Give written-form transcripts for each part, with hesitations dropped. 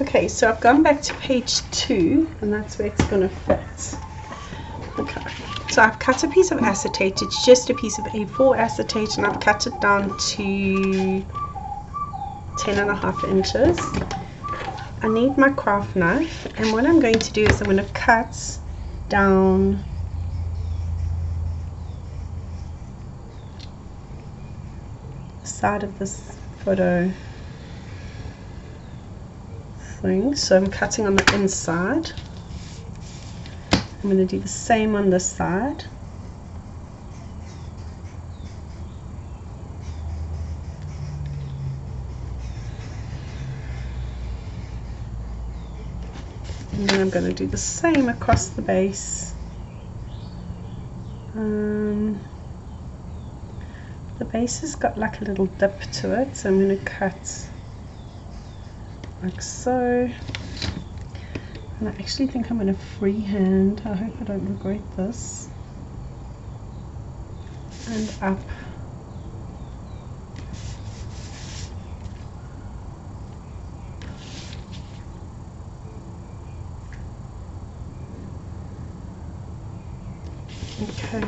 Okay, so I've gone back to page 2, and that's where it's going to fit. Okay, so I've cut a piece of acetate. It's just a piece of A4 acetate, and I've cut it down to 10.5 inches. I need my craft knife, and what I'm going to do is I'm going to cut down the side of this photo thing. So I'm cutting on the inside. I'm going to do the same on this side. And then I'm going to do the same across the base. The base has got like a little dip to it, so I'm going to cut like so. And I actually think I'm going to freehand. I hope I don't regret this. And up. Okay.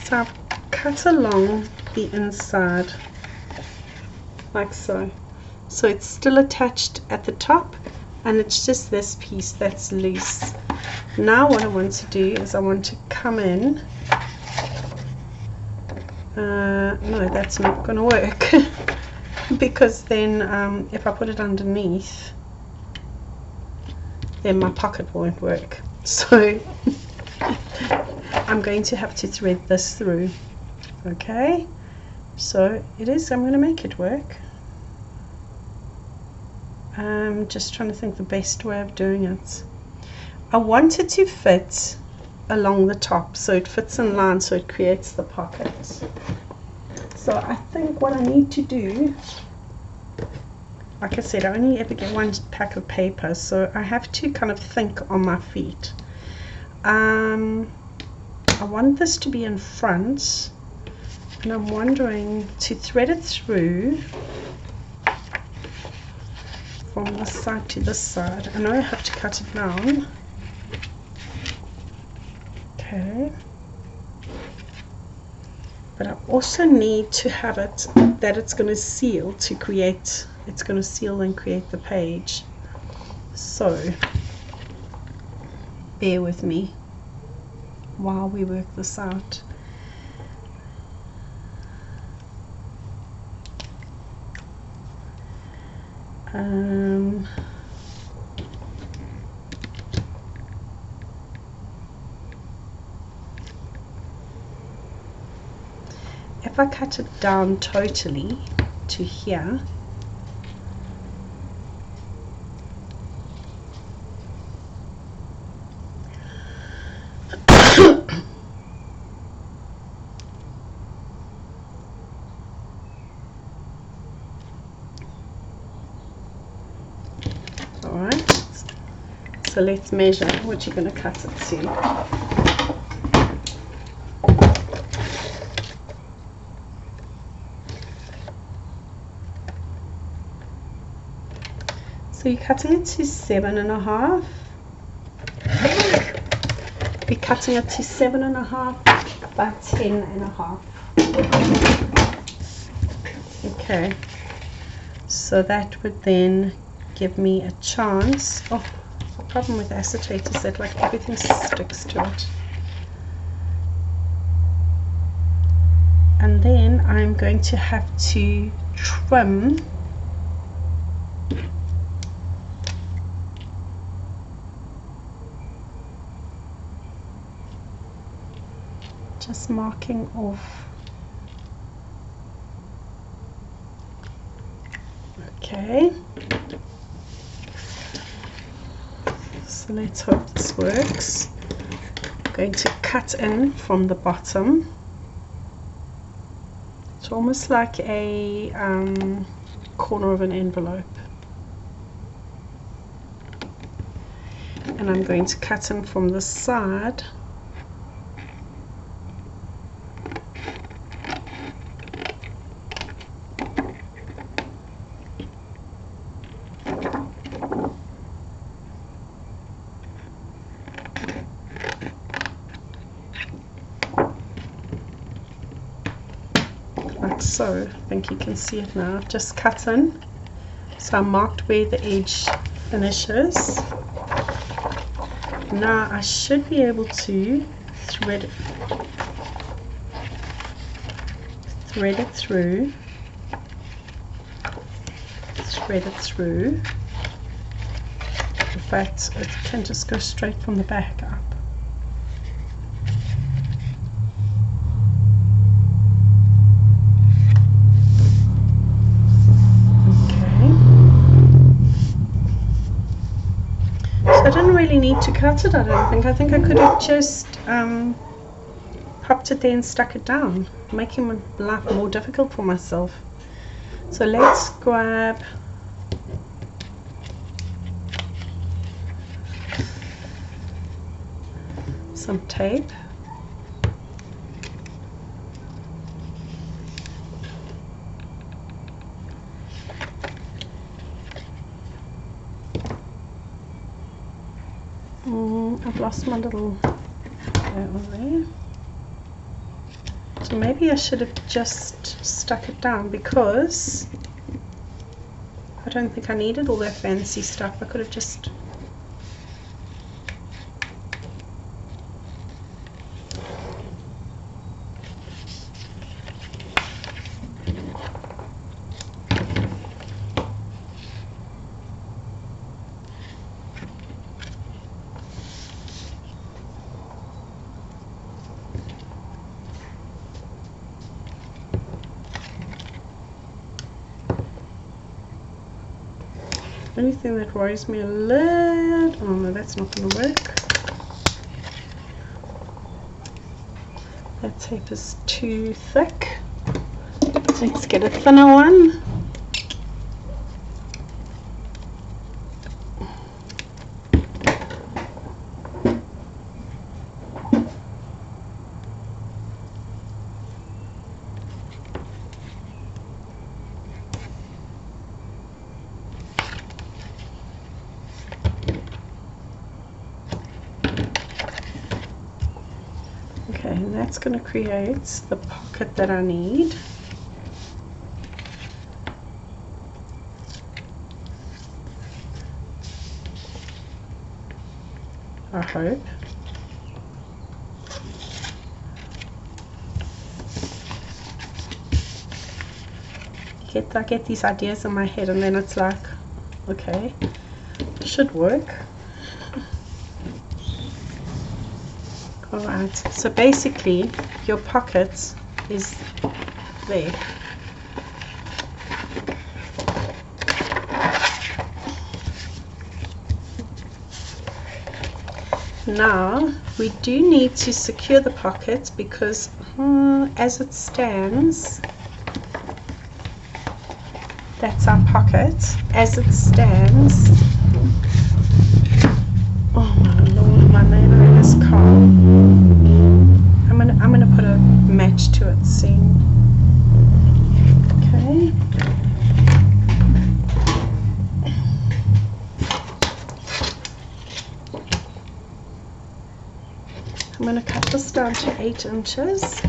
So I've cut along the inside like so. So it's still attached at the top, and it's just this piece that's loose. Now what I want to do is I want to come in. No, that's not going to work because then if I put it underneath, then my pocket won't work. So I'm going to have to thread this through. Okay, so it is, I'm going to make it work. I'm just trying to think the best way of doing it. I want it to fit along the top, so it fits in line, so it creates the pocket. So I think what I need to do, like I said, I only ever get one pack of paper, so I have to kind of think on my feet. I want this to be in front, and I'm wondering to thread it through from this side to this side. I know I have to cut it down. Okay. But I also need to have it that it's going to seal to create, it's going to seal and create the page. So bear with me while we work this out. If I cut it down totally to here, alright, so let's measure what you're going to cut it to. So you're cutting it to 7.5. You're cutting it to 7.5 by 10.5. Okay, so that would then give me a chance. Oh, the problem with acetate is that like everything sticks to it. And then I'm going to have to trim just marking off. Okay, so let's hope this works. I'm going to cut in from the bottom. It's almost like a corner of an envelope, and I'm going to cut in from the side. so. I think you can see it now. Just cut in. So I marked where the edge finishes. Now I should be able to thread it through. Thread it through. In fact, it can just go straight from the back up. I didn't really need to cut it, I don't think. I think I could have just popped it there and stuck it down, making my life more difficult for myself. So let's grab some tape. I've lost my little over there. So maybe I should have just stuck it down, because I don't think I needed all that fancy stuff. I could have just anything that worries me a little. Oh no, that's not going to work. That tape is too thick. Let's get a thinner one. Okay, and that's going to create the pocket that I need. I hope. I get these ideas in my head, and then it's like, okay, it should work. Alright, so basically your pocket is there. Now we do need to secure the pocket, because as it stands, that's our pocket. As it stands, oh my lord, my neighbor is calm. I'm gonna put a match to it soon. Okay. I'm going to cut this down to 8 inches.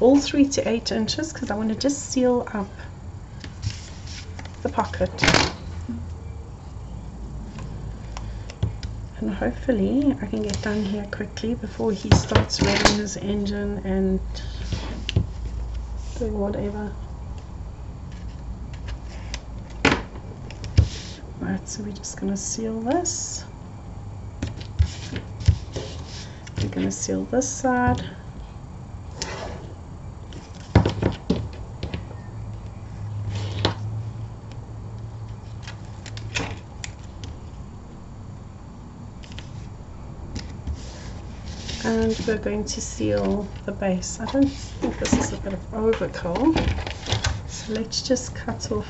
All 3 to 8 inches, because I want to just seal up the pocket, and hopefully I can get done here quickly before he starts running his engine and doing whatever. Right, so we're just going to seal this. We're going to seal this side. And we're going to seal the base. I don't think this is a bit of overkill, so let's just cut off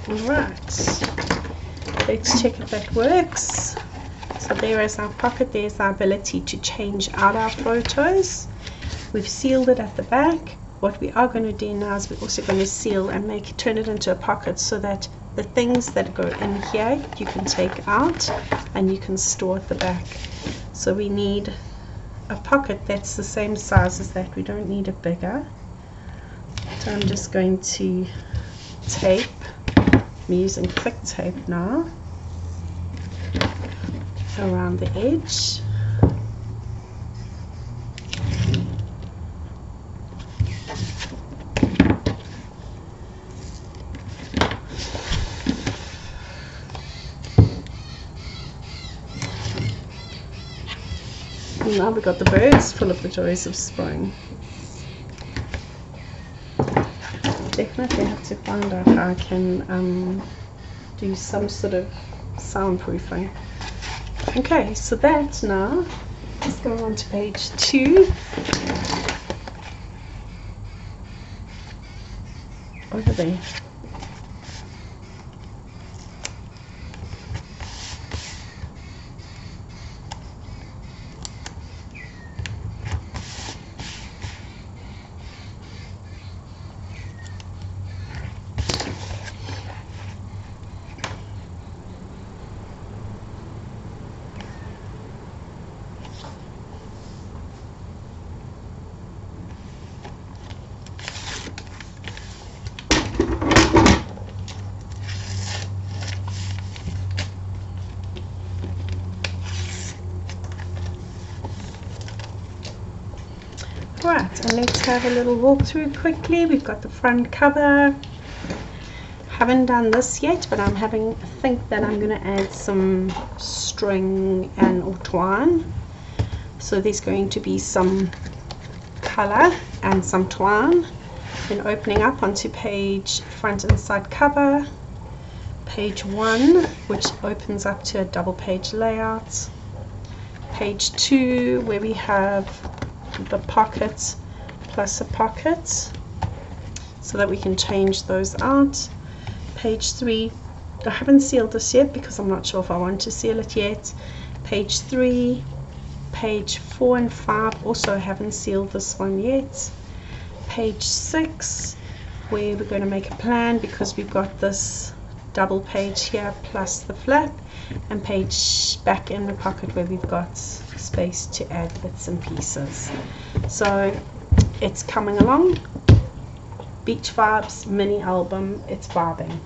Alright, let's check if that works. So there is our pocket, there's our ability to change out our photos. We've sealed it at the back. What we are going to do now is we're also going to seal and turn it into a pocket so that the things that go in here you can take out and you can store at the back. So we need a pocket that's the same size as that, we don't need it bigger. So I'm just going to tape. I'm using thick tape now around the edge. And now we've got the birds full of the joys of spring. Definitely have to find out how I can do some sort of soundproofing. Okay, so that now, let's go on to page 2. Over there. Right, and let's have a little walkthrough quickly. We've got the front cover. Haven't done this yet, but I think that I'm going to add some string and or twine. So there's going to be some color and some twine. Then opening up onto page front and side cover, page 1, which opens up to a double page layout, page 2 where we have the pocket plus a pocket so that we can change those out. Page 3, I haven't sealed this yet because I'm not sure if I want to seal it yet. Page 3, page 4 and 5, also haven't sealed this one yet. Page 6, where we're going to make a plan because we've got this double page here plus the flap, and page back in the pocket where we've got space to add bits and pieces. So it's coming along. Beach Vibes mini album, it's vibing.